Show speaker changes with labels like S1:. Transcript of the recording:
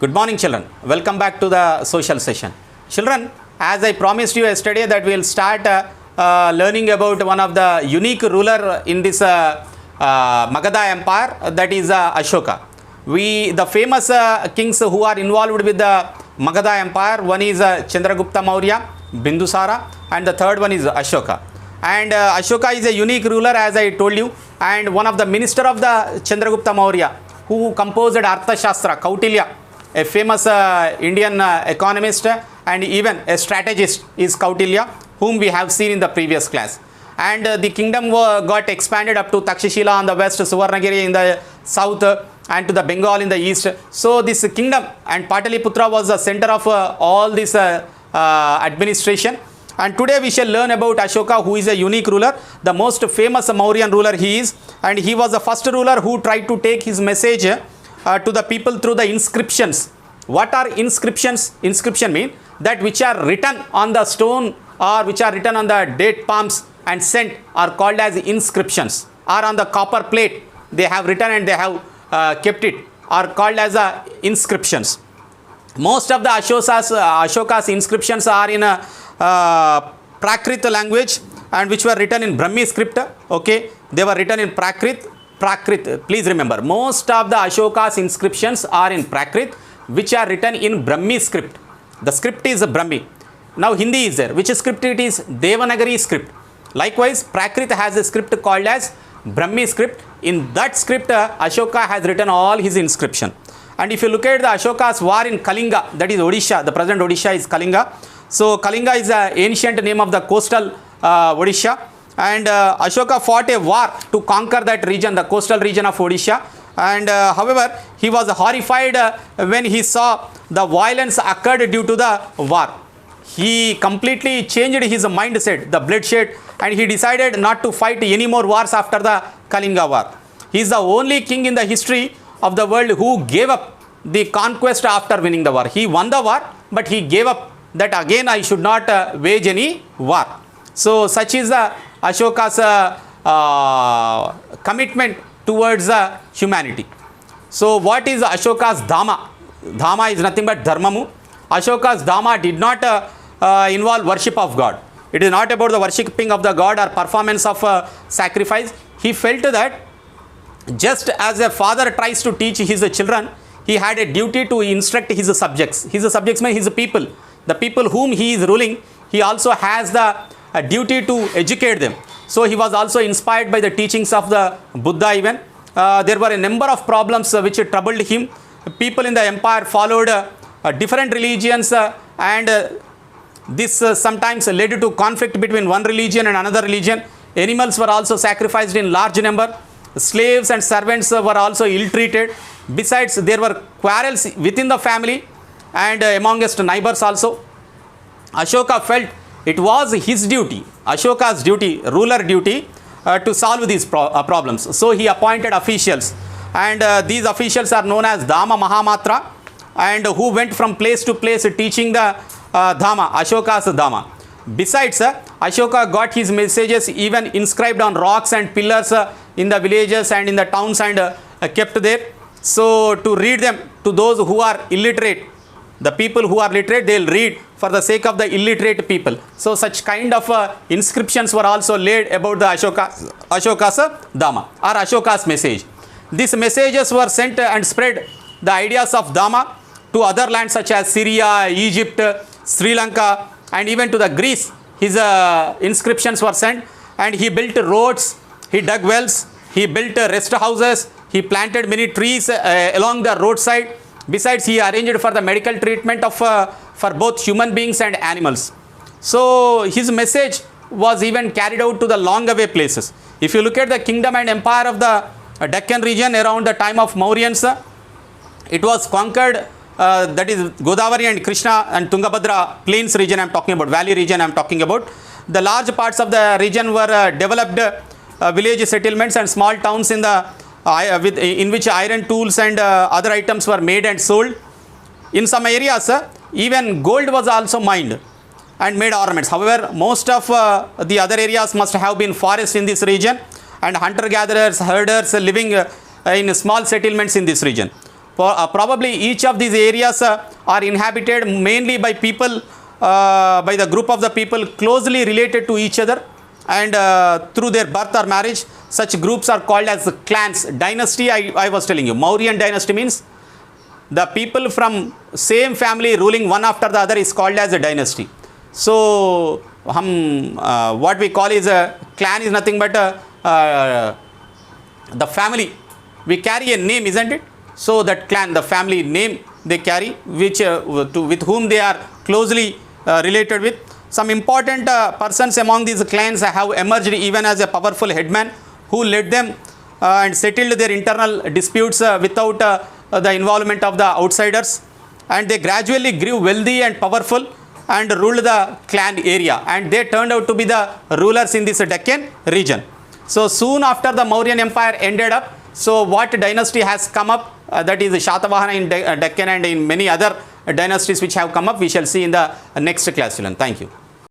S1: Good morning, children. Welcome back to the social session. Children, as I promised you yesterday that we will start learning about one of the unique ruler in this Magadha Empire, that is Ashoka. The famous kings who are involved with the Magadha Empire, one is Chandragupta Maurya, Bindusara, and the third one is Ashoka. And Ashoka is a unique ruler, as I told you, and one of the minister of the Chandragupta Maurya who composed Arthashastra, Kautilya, a famous Indian economist and even a strategist is Kautilya, whom we have seen in the previous class. And the kingdom got expanded up to Takshashila on the west, Suvarnagiri in the south, and to the Bengal in the east. So this kingdom and Pataliputra was the center of all this administration. And today we shall learn about Ashoka, who is a unique ruler, the most famous Mauryan ruler he is, and he was the first ruler who tried to take his message to the people through the inscriptions. What are inscriptions? Inscription mean that which are written on the stone or which are written on the date palms and sent are called as inscriptions, or on the copper plate they have written and they have kept it, are called as inscriptions. Most of the Ashoka's inscriptions are in Prakrit language and which were written in Brahmi script. Okay, they were written in Prakrit. Please remember, most of the Ashoka's inscriptions are in Prakrit, which are written in Brahmi script. The script is Brahmi. Now Hindi is there. Which script it is? Devanagari script. Likewise, Prakrit has a script called as Brahmi script. In that script, Ashoka has written all his inscription. And if you look at the Ashoka's war in Kalinga, that is Odisha, the present Odisha is Kalinga. So Kalinga is the ancient name of the coastal Odisha. And Ashoka fought a war to conquer that region, the coastal region of Odisha. And however, he was horrified when he saw the violence occurred due to the war. He completely changed his mindset, the bloodshed, and he decided not to fight any more wars after the Kalinga war. He is the only king in the history of the world who gave up the conquest after winning the war. He won the war, but he gave up that again I should not wage any war. So such is the Ashoka's commitment towards humanity. So what is Ashoka's Dharma? Dharma is nothing but Dharmamu. Ashoka's Dharma did not involve worship of God. It is not about the worshipping of the God or performance of sacrifice. He felt that just as a father tries to teach his children, he had a duty to instruct his subjects. His subjects mean his people. The people whom he is ruling, he also has the duty to educate them. So he was also inspired by the teachings of the Buddha even. There were a number of problems which troubled him. People in the empire followed different religions and this sometimes led to conflict between one religion and another religion. Animals were also sacrificed in large number. Slaves and servants were also ill-treated. Besides, there were quarrels within the family and amongst neighbors also. Ashoka felt it was his duty, Ashoka's duty, ruler duty, to solve these problems. So he appointed officials, and these officials are known as Dhamma Mahamatra, and who went from place to place teaching the Dhamma, Ashoka's Dhamma. Besides, Ashoka got his messages even inscribed on rocks and pillars in the villages and in the towns and kept there. So to read them to those who are illiterate. The people who are literate, they will read for the sake of the illiterate people. So such kind of inscriptions were also laid about the Ashoka's Dhamma or Ashoka's message. These messages were sent and spread the ideas of Dhamma to other lands such as Syria, Egypt, Sri Lanka, and even to the Greece. His inscriptions were sent, and he built roads, he dug wells, he built rest houses, he planted many trees along the roadside. Besides, he arranged for the medical treatment of for both human beings and animals. So his message was even carried out to the long away places. If you look at the kingdom and empire of the Deccan region around the time of Mauryans, it was conquered, that is Godavari and Krishna and Tungabhadra plains region I am talking about, valley region I am talking about. The large parts of the region were developed village settlements and small towns in which iron tools and other items were made and sold. In some areas, even gold was also mined and made ornaments. However, most of the other areas must have been forests in this region, and hunter-gatherers, herders living in small settlements in this region. Probably each of these areas are inhabited mainly by people, by the group of the people closely related to each other, and through their birth or marriage. Such groups are called as clans. Dynasty, I was telling you, Mauryan dynasty means the people from same family ruling one after the other is called as a dynasty. So what we call is a clan is nothing but the family. We carry a name, isn't it? So that clan, the family name they carry, which with whom they are closely related with. Some important persons among these clans have emerged even as a powerful headman who led them and settled their internal disputes without the involvement of the outsiders. And they gradually grew wealthy and powerful and ruled the clan area. And they turned out to be the rulers in this Deccan region. So soon after the Mauryan Empire ended up, so what dynasty has come up? That is Shatavahana in Deccan and in many other dynasties which have come up. We shall see in the next class. Thank you.